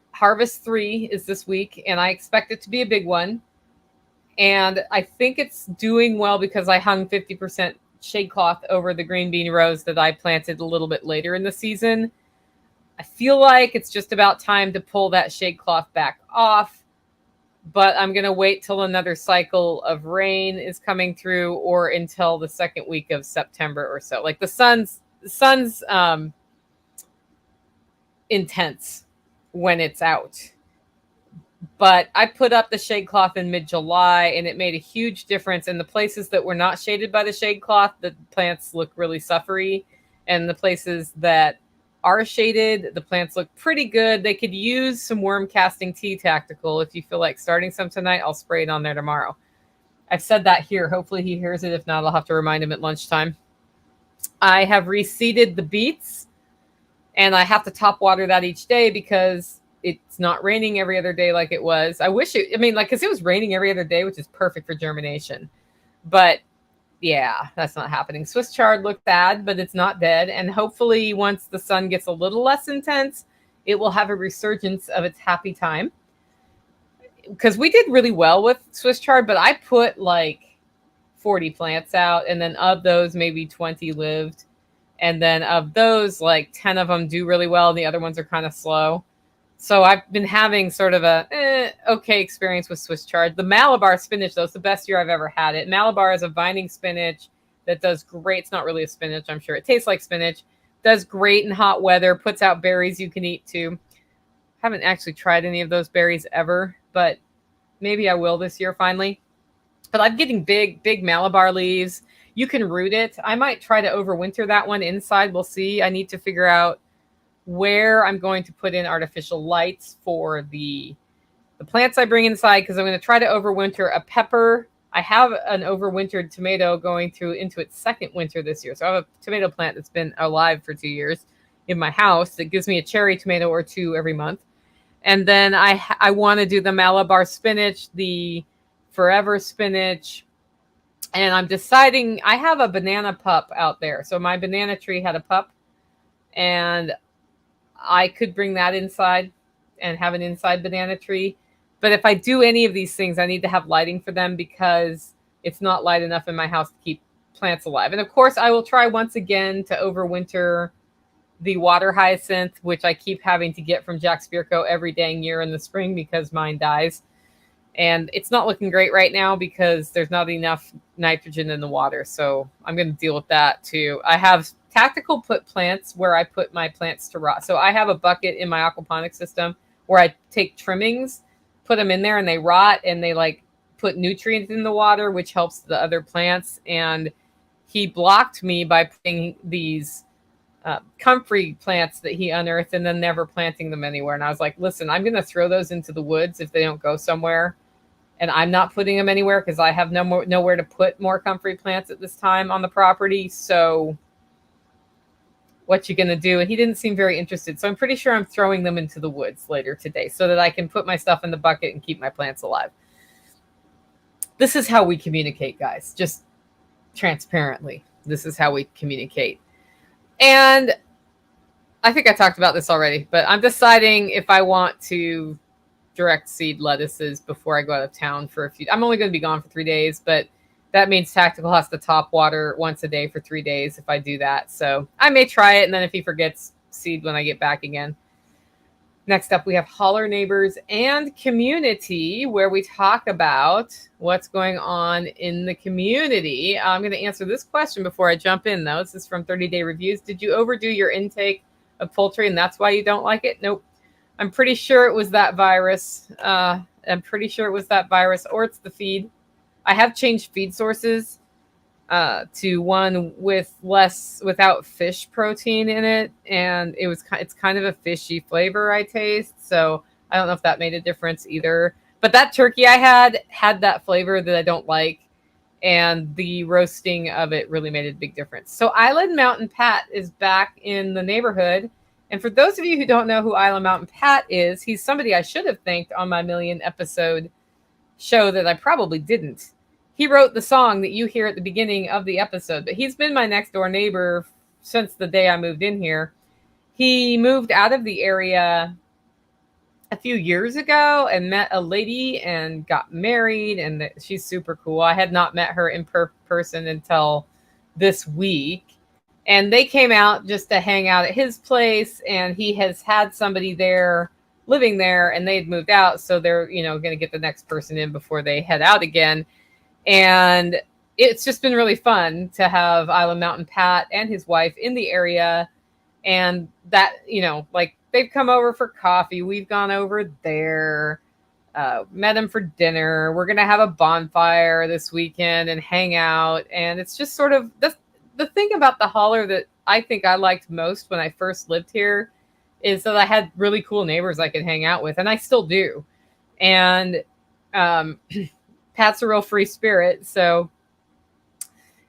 Harvest 3 is this week, and I expect it to be a big one. And I think it's doing well because I hung 50% shade cloth over the green bean rows that I planted a little bit later in the season. I feel like it's just about time to pull that shade cloth back off. But I'm going to wait till another cycle of rain is coming through or until the second week of September or so. Like the sun's intense when it's out. But I put up the shade cloth in mid-July, and it made a huge difference. In the places that were not shaded by the shade cloth, the plants look really suffery. And the places that are shaded, the plants look pretty good. They could use some worm casting tea tactical. If you feel like starting some tonight, I'll spray it on there tomorrow. I've said that here. Hopefully he hears it. If not, I'll have to remind him at lunchtime. I have reseeded the beets, and I have to top water that each day because it's not raining every other day like it was. Because it was raining every other day, which is perfect for germination. But yeah, that's not happening. Swiss chard looked bad, but it's not dead. And hopefully once the sun gets a little less intense, it will have a resurgence of its happy time. Because we did really well with Swiss chard, but I put like 40 plants out. And then of those, maybe 20 lived. And then of those, like 10 of them do really well. And the other ones are kind of slow. So I've been having sort of a okay experience with Swiss chard. The Malabar spinach, though, is the best year I've ever had it. Malabar is a vining spinach that does great. It's not really a spinach, I'm sure. It tastes like spinach. Does great in hot weather. Puts out berries you can eat, too. Haven't actually tried any of those berries ever, but maybe I will this year finally. But I'm getting big Malabar leaves. You can root it. I might try to overwinter that one inside. We'll see. I need to figure out where I'm going to put in artificial lights for the plants I bring inside, because I'm going to try to overwinter a pepper. I have an overwintered tomato going into its second winter this year. So I have a tomato plant that's been alive for 2 years in my house that gives me a cherry tomato or two every month. And then I want to do the Malabar spinach, the forever spinach. And I'm deciding, I have a banana pup out there. So my banana tree had a pup, and I could bring that inside and have an inside banana tree. But if I do any of these things, I need to have lighting for them because it's not light enough in my house to keep plants alive. And of course, I will try once again to overwinter the water hyacinth, which I keep having to get from Jack Spirko every dang year in the spring because mine dies. And it's not looking great right now because there's not enough nitrogen in the water. So I'm going to deal with that too. I have tactical put plants where I put my plants to rot. So I have a bucket in my aquaponics system where I take trimmings, put them in there, and they rot, and they like put nutrients in the water, which helps the other plants. And he blocked me by putting these comfrey plants that he unearthed and then never planting them anywhere. And I was like, listen, I'm going to throw those into the woods if they don't go somewhere. And I'm not putting them anywhere because I have nowhere to put more comfrey plants at this time on the property. So what you going to do? And he didn't seem very interested. So I'm pretty sure I'm throwing them into the woods later today so that I can put my stuff in the bucket and keep my plants alive. This is how we communicate, guys. Just transparently. This is how we communicate. And I think I talked about this already, but I'm deciding if I want to direct seed lettuces before I go out of town for a few. I'm only going to be gone for 3 days, but that means Tactical has to top water once a day for 3 days if I do that. So I may try it, and then if he forgets, seed when I get back again. Next up, we have Holler Neighbors and Community, where we talk about what's going on in the community. I'm going to answer this question before I jump in, though. This is from 30 Day Reviews. Did you overdo your intake of poultry, and that's why you don't like it? Nope. I'm pretty sure it was that virus. Or it's the feed. I have changed feed sources to one without fish protein in it, and it's kind of a fishy flavor I taste. So I don't know if that made a difference either. But that turkey I had that flavor that I don't like, and the roasting of it really made a big difference. So Island Mountain Pat is back in the neighborhood. And for those of you who don't know who Island Mountain Pat is, he's somebody I should have thanked on my million episode show that I probably didn't. He wrote the song that you hear at the beginning of the episode, but he's been my next door neighbor since the day I moved in here. He moved out of the area a few years ago and met a lady and got married, and she's super cool. I had not met her in person until this week. And they came out just to hang out at his place, and he has had somebody there living there, and they'd moved out. So they're, going to get the next person in before they head out again. And it's just been really fun to have Island Mountain Pat and his wife in the area. And that, they've come over for coffee. We've gone over there, met him for dinner. We're going to have a bonfire this weekend and hang out. And it's just sort of the thing about the Holler that I think I liked most when I first lived here is that I had really cool neighbors I could hang out with, and I still do. And Pat's a real free spirit, so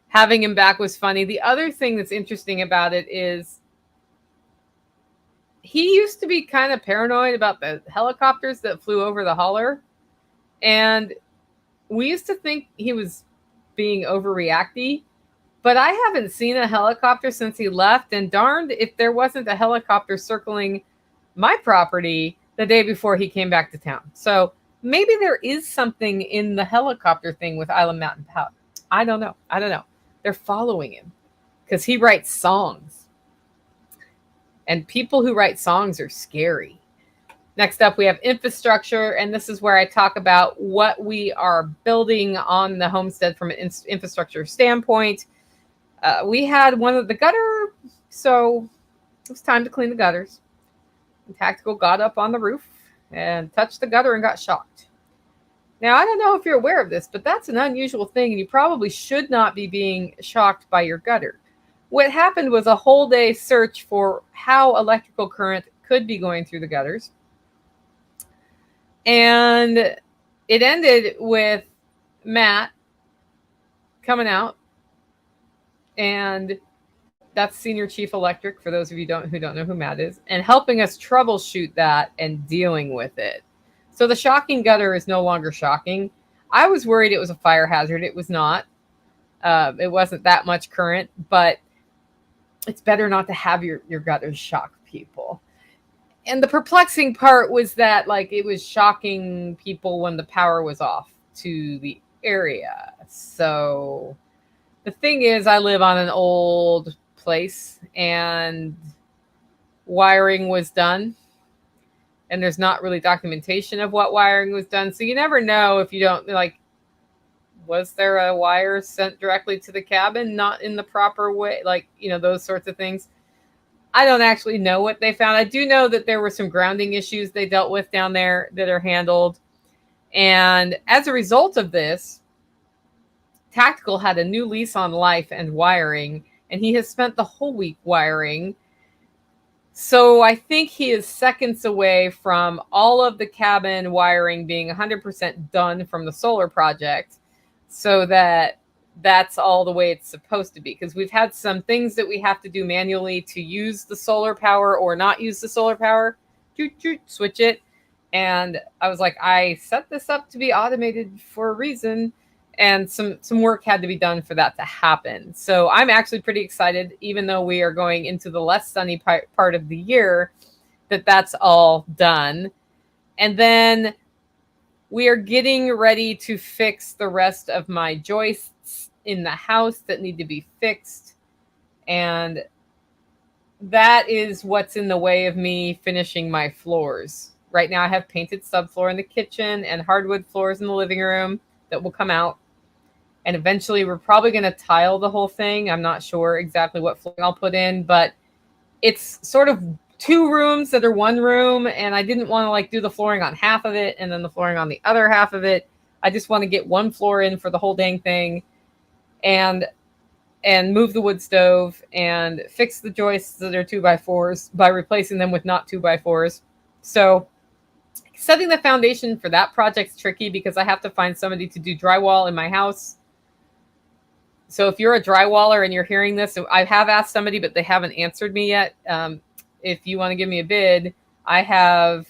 having him back was funny. The other thing that's interesting about it is he used to be kind of paranoid about the helicopters that flew over the Holler, and we used to think he was being overreacty. But I haven't seen a helicopter since he left, and darned if there wasn't a helicopter circling my property the day before he came back to town. So maybe there is something in the helicopter thing with Island Mountain Pat. I don't know. They're following him because he writes songs. And people who write songs are scary. Next up, we have infrastructure, and this is where I talk about what we are building on the homestead from an infrastructure standpoint. We had one of the gutter, so it was time to clean the gutters. And Tactical got up on the roof and touched the gutter and got shocked. Now, I don't know if you're aware of this, but that's an unusual thing, and you probably should not be being shocked by your gutter. What happened was a whole day search for how electrical current could be going through the gutters. And it ended with Matt coming out, and that's Senior Chief Electric, for those of you who don't know who Matt is, and helping us troubleshoot that and dealing with it. So the shocking gutter is no longer shocking. I was worried it was a fire hazard. It was not. It wasn't that much current, but it's better not to have your gutters shock people. And the perplexing part was that it was shocking people when the power was off to the area. So the thing is, I live on an old place and wiring was done. And there's not really documentation of what wiring was done. So you never know if you don't, was there a wire sent directly to the cabin, not in the proper way? Those sorts of things. I don't actually know what they found. I do know that there were some grounding issues they dealt with down there that are handled. And as a result of this, Tactical had a new lease on life and wiring, and he has spent the whole week wiring. So I think he is seconds away from all of the cabin wiring being 100% done from the solar project, so that that's all the way it's supposed to be. Because we've had some things that we have to do manually to use the solar power or not use the solar power, switch it. And I was like, I set this up to be automated for a reason. And some work had to be done for that to happen. So I'm actually pretty excited, even though we are going into the less sunny part of the year, that that's all done. And then we are getting ready to fix the rest of my joists in the house that need to be fixed. And that is what's in the way of me finishing my floors. Right now I have painted subfloor in the kitchen and hardwood floors in the living room that will come out. And eventually we're probably going to tile the whole thing. I'm not sure exactly what flooring I'll put in, but it's sort of 2 rooms that are 1 room. And I didn't want to like do the flooring on half of it and then the flooring on the other half of it. I just want to get 1 floor in for the whole dang thing, and move the wood stove and fix the joists that are 2x4s by replacing them with not 2x4s. So setting the foundation for that project's tricky because I have to find somebody to do drywall in my house. So if you're a drywaller and you're hearing this, I have asked somebody, but they haven't answered me yet. If you want to give me a bid, I have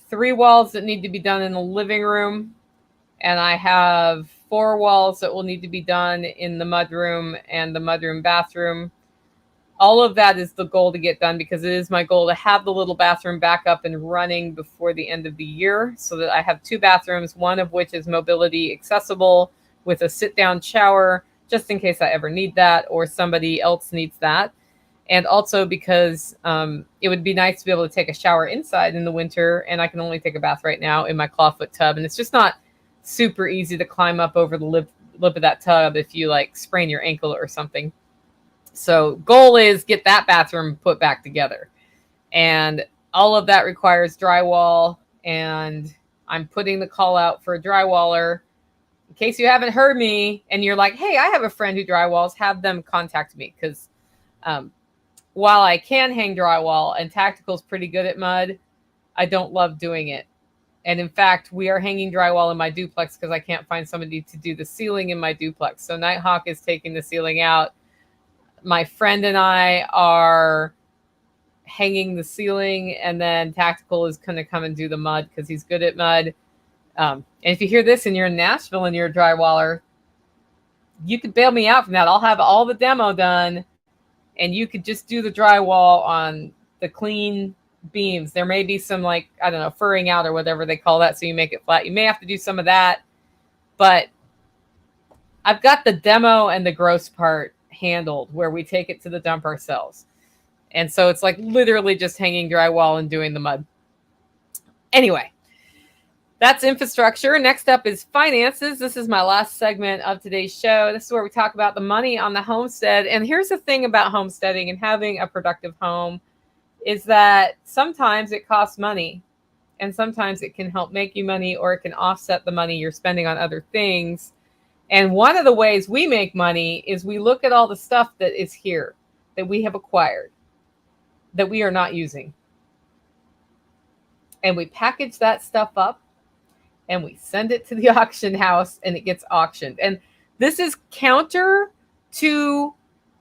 3 walls that need to be done in the living room, and I have 4 walls that will need to be done in the mudroom and the mudroom bathroom. All of that is the goal to get done, because it is my goal to have the little bathroom back up and running before the end of the year, so that I have 2 bathrooms, one of which is mobility accessible with a sit-down shower, just in case I ever need that or somebody else needs that. And also because it would be nice to be able to take a shower inside in the winter, and I can only take a bath right now in my clawfoot tub, and it's just not super easy to climb up over the lip of that tub if you like sprain your ankle or something. So goal is get that bathroom put back together, and all of that requires drywall, and I'm putting the call out for a drywaller. In case you haven't heard me and you're like, hey, I have a friend who drywalls, have them contact me, because while I can hang drywall and Tactical's pretty good at mud, I don't love doing it. And in fact, we are hanging drywall in my duplex because I can't find somebody to do the ceiling in my duplex. So Nighthawk is taking the ceiling out. My friend and I are hanging the ceiling, and then Tactical is going to come and do the mud because he's good at mud. And if you hear this and you're in Nashville and you're a drywaller, you could bail me out from that. I'll have all the demo done, and you could just do the drywall on the clean beams. There may be some, like, I don't know, furring out or whatever they call that, so you make it flat. You may have to do some of that, but I've got the demo and the gross part handled, where we take it to the dump ourselves. And so it's like literally just hanging drywall and doing the mud. Anyway, that's infrastructure. Next up is finances. This is my last segment of today's show. This is where we talk about the money on the homestead. And here's the thing about homesteading and having a productive home is that sometimes it costs money, and sometimes it can help make you money, or it can offset the money you're spending on other things. And one of the ways we make money is we look at all the stuff that is here that we have acquired that we are not using, and we package that stuff up and we send it to the auction house, and it gets auctioned. And this is counter to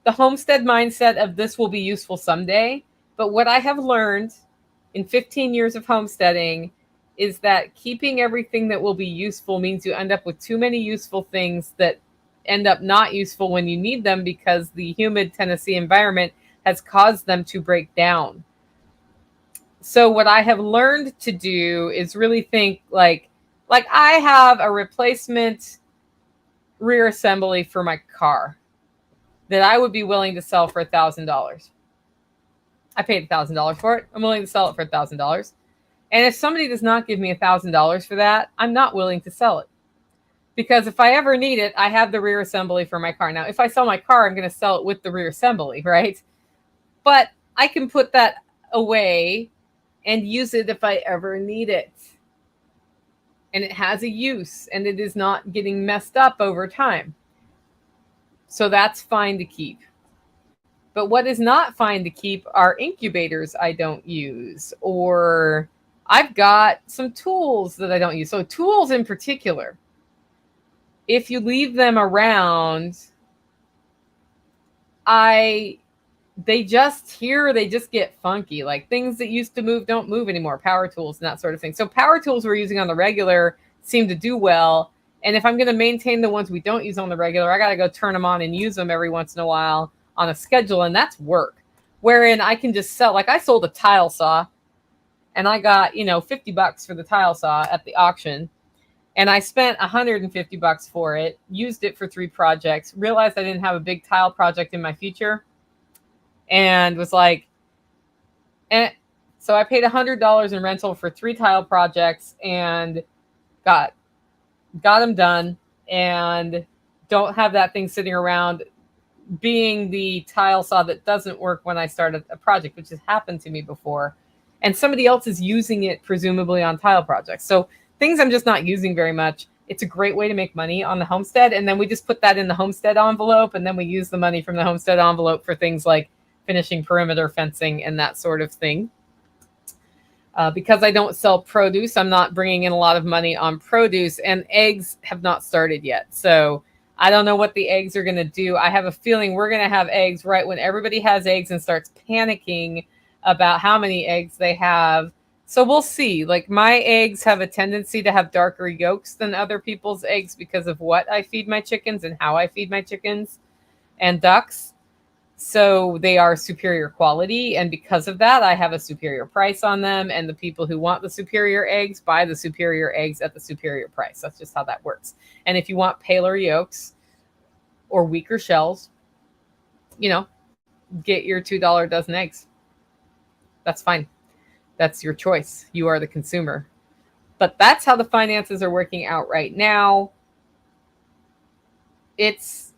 the homestead mindset of this will be useful someday. But what I have learned in 15 years of homesteading is that keeping everything that will be useful means you end up with too many useful things that end up not useful when you need them, because the humid Tennessee environment has caused them to break down. So what I have learned to do is really think like I have a replacement rear assembly for my car that I would be willing to sell for $1,000. I paid $1,000 for it. I'm willing to sell it for $1,000. And if somebody does not give me $1,000 for that, I'm not willing to sell it. Because if I ever need it, I have the rear assembly for my car. Now, if I sell my car, I'm going to sell it with the rear assembly, right? But I can put that away and use it if I ever need it. And it has a use, and it is not getting messed up over time. So that's fine to keep. But what is not fine to keep are incubators I don't use, or I've got some tools that I don't use. So tools in particular, if you leave them around, they just get funky. Like things that used to move don't move anymore. Power tools and that sort of thing. So power tools we're using on the regular seem to do well. And if I'm going to maintain the ones we don't use on the regular, I got to go turn them on and use them every once in a while on a schedule. And that's work. Wherein I can just sell, like I sold a tile saw and I got, $50 for the tile saw at the auction. And I spent $150 for it, used it for 3 projects, realized I didn't have a big tile project in my future, and was like, so I paid $100 in rental for 3 tile projects and got them done, and don't have that thing sitting around being the tile saw that doesn't work when I start a project, which has happened to me before. And somebody else is using it presumably on tile projects. So things I'm just not using very much. It's a great way to make money on the homestead. And then we just put that in the homestead envelope. And then we use the money from the homestead envelope for things like finishing perimeter fencing and that sort of thing. Because I don't sell produce, I'm not bringing in a lot of money on produce, and eggs have not started yet. So I don't know what the eggs are going to do. I have a feeling we're going to have eggs right when everybody has eggs and starts panicking about how many eggs they have. So we'll see. Like my eggs have a tendency to have darker yolks than other people's eggs because of what I feed my chickens and how I feed my chickens and ducks. So they are superior quality. And because of that, I have a superior price on them. And the people who want the superior eggs buy the superior eggs at the superior price. That's just how that works. And if you want paler yolks or weaker shells, get your $2 dozen eggs. That's fine. That's your choice. You are the consumer. But that's how the finances are working out right now. It's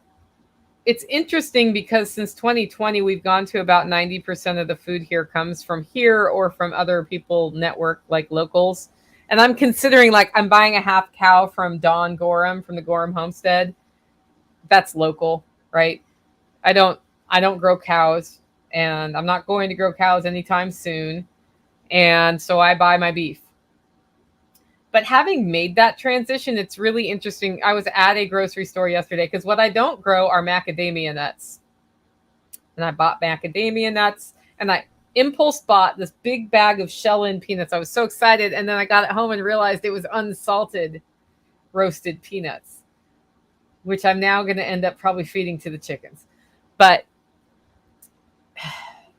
interesting because since 2020, we've gone to about 90% of the food here comes from here or from other people network like locals. And I'm considering I'm buying a half cow from Dawn Gorham from the Gorham Homestead. That's local, right? I don't grow cows, and I'm not going to grow cows anytime soon. And so I buy my beef. But having made that transition, it's really interesting. I was at a grocery store yesterday because what I don't grow are macadamia nuts. And I bought macadamia nuts, and I impulse bought this big bag of shell-in peanuts. I was so excited. And then I got it home and realized it was unsalted roasted peanuts, which I'm now going to end up probably feeding to the chickens. But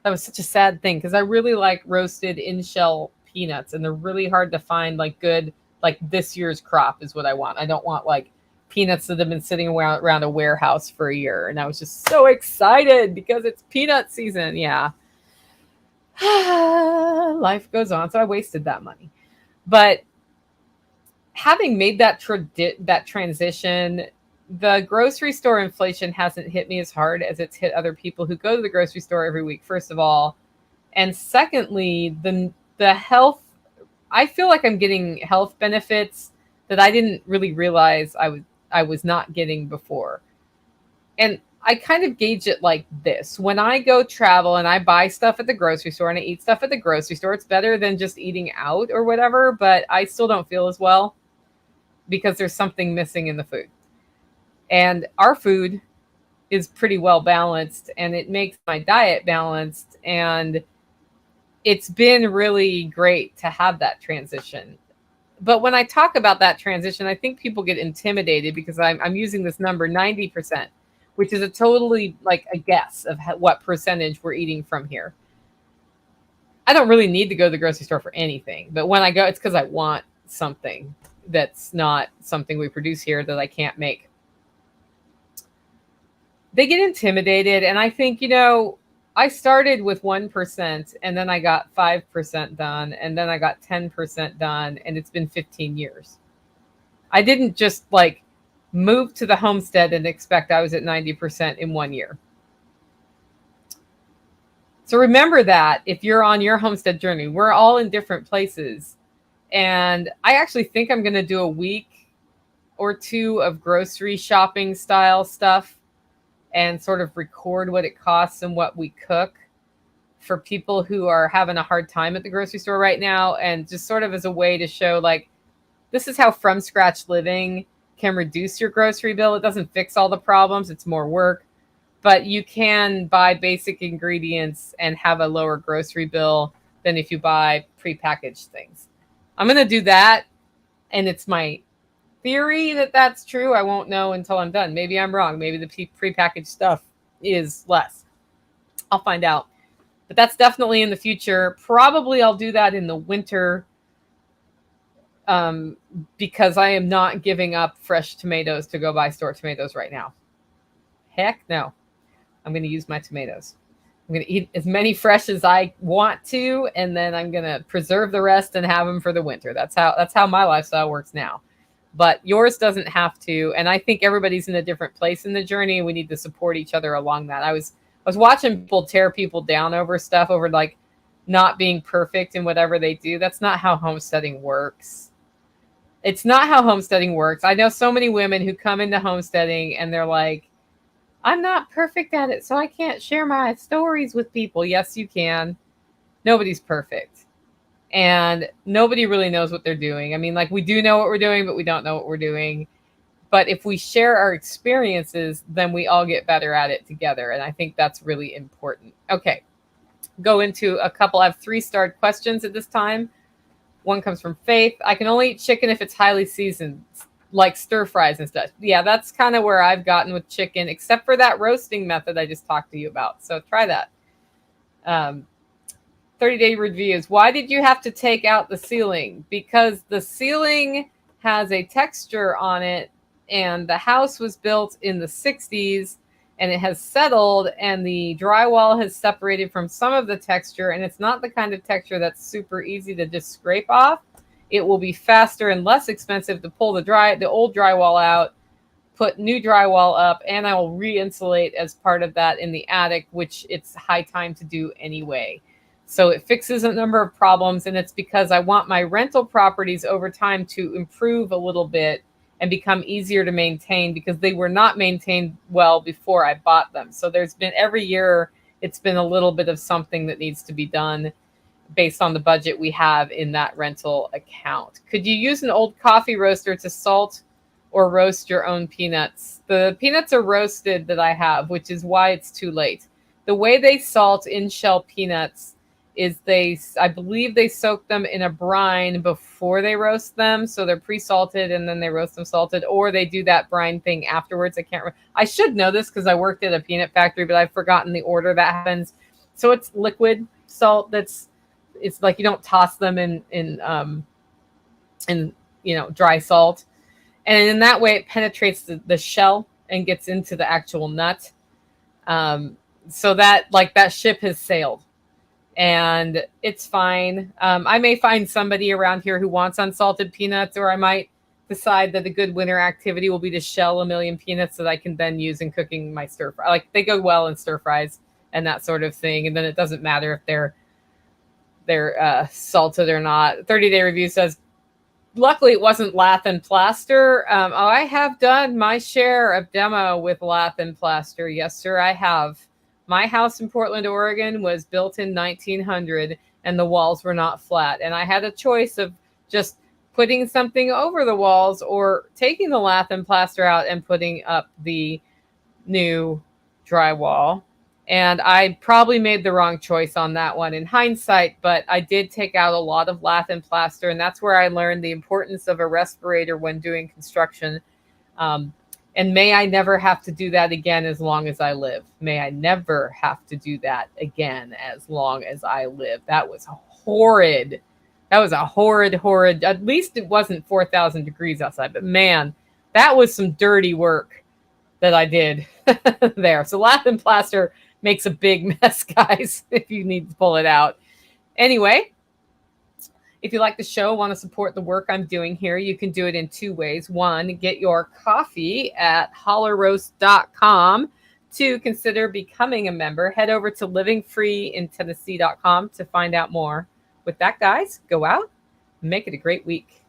that was such a sad thing because I really like roasted in-shell peanuts, and they're really hard to find good, this year's crop is what I want. I don't want peanuts that have been sitting around a warehouse for a year. And I was just so excited because it's peanut season. Yeah. Life goes on. So I wasted that money. But having made that transition, the grocery store inflation hasn't hit me as hard as it's hit other people who go to the grocery store every week, first of all. And secondly, the health, I feel like I'm getting health benefits that I didn't really realize I was not getting before. And I kind of gauge it like this. When I go travel and I buy stuff at the grocery store and I eat stuff at the grocery store, it's better than just eating out or whatever, but I still don't feel as well because there's something missing in the food. And our food is pretty well balanced, and it makes my diet balanced. And it's been really great to have that transition. But when I talk about that transition, I think people get intimidated because I'm using this number 90%, which is a totally a guess of what percentage we're eating from here. I don't really need to go to the grocery store for anything. But when I go, it's because I want something that's not something we produce here that I can't make. They get intimidated. And I think, I started with 1% and then I got 5% done and then I got 10% done, and it's been 15 years. I didn't just move to the homestead and expect I was at 90% in 1 year. So remember that if you're on your homestead journey, we're all in different places. And I actually think I'm going to do a week or two of grocery shopping style stuff. and sort of record what it costs and what we cook for people who are having a hard time at the grocery store right now, and just sort of as a way to show like, this is how from scratch living can reduce your grocery bill. It doesn't fix all the problems. It's more work, but you can buy basic ingredients and have a lower grocery bill than if you buy prepackaged things. I'm going to do that. And it's my theory that that's true. I won't know until I'm done. Maybe I'm wrong. Maybe the prepackaged stuff is less. I'll find out. But that's definitely in the future. Probably I'll do that in the winter, because I am not giving up fresh tomatoes to go buy store tomatoes right now. Heck no. I'm going to use my tomatoes. I'm going to eat as many fresh as I want to, and then I'm going to preserve the rest and have them for the winter. That's how my lifestyle works now. But yours doesn't have to. And I think everybody's in a different place in the journey. We need to support each other along that. I was watching people tear people down over stuff, over like not being perfect in whatever they do. That's not how homesteading works. It's not how homesteading works. I know so many women who come into homesteading and they're like, I'm not perfect at it, so I can't share my stories with people. Yes, you can. Nobody's perfect. And nobody really knows what they're doing. I mean, like, we do know what we're doing, but we don't know what we're doing. But if we share our experiences, then we all get better at it together. And I think that's really important. Okay. Go into a couple. I have 3 starred questions at this time. One comes from Faith. I can only eat chicken if it's highly seasoned, like stir fries and stuff. Yeah, that's kind of where I've gotten with chicken, except for that roasting method I just talked to you about. So try that. 30-day reviews. Why did you have to take out the ceiling? Because the ceiling has a texture on it, and the house was built in the 60s, and it has settled, and the drywall has separated from some of the texture, and it's not the kind of texture that's super easy to just scrape off. It will be faster and less expensive to pull the old drywall out, put new drywall up, and I will re-insulate as part of that in the attic, which it's high time to do anyway. So it fixes a number of problems, and it's because I want my rental properties over time to improve a little bit and become easier to maintain, because they were not maintained well before I bought them. So there's been, every year, it's been a little bit of something that needs to be done based on the budget we have in that rental account. Could you use an old coffee roaster to salt or roast your own peanuts? The peanuts are roasted that I have, which is why it's too late. The way they salt in-shell peanuts is I believe they soak them in a brine before they roast them. So they're pre-salted and then they roast them salted, or they do that brine thing afterwards. I can't remember. I should know this because I worked at a peanut factory, but I've forgotten the order that happens. So it's liquid salt it's like you don't toss them in dry salt. And in that way it penetrates the shell and gets into the actual nut. So that ship has sailed. And it's fine. I may find somebody around here who wants unsalted peanuts, or I might decide that a good winter activity will be to shell 1 million peanuts that I can then use in cooking my stir fry. Like, they go well in stir fries and that sort of thing. And then it doesn't matter if they're salted or not. 30-day review says, luckily it wasn't lath and plaster. I have done my share of demo with lath and plaster. Yes, sir, I have. My house in Portland, Oregon was built in 1900, and the walls were not flat. And I had a choice of just putting something over the walls or taking the lath and plaster out and putting up the new drywall. And I probably made the wrong choice on that one in hindsight, but I did take out a lot of lath and plaster, and that's where I learned the importance of a respirator when doing construction. And may I never have to do that again as long as I live. May I never have to do that again as long as I live. That was horrid. That was a horrid. At least it wasn't 4,000 degrees outside. But man, that was some dirty work that I did there. So lath and plaster makes a big mess, guys, if you need to pull it out. Anyway, if you like the show, want to support the work I'm doing here, you can do it in 2 ways. 1, get your coffee at hollerroast.com. 2, consider becoming a member. Head over to livingfreeintennessee.com to find out more. With that, guys, go out and make it a great week.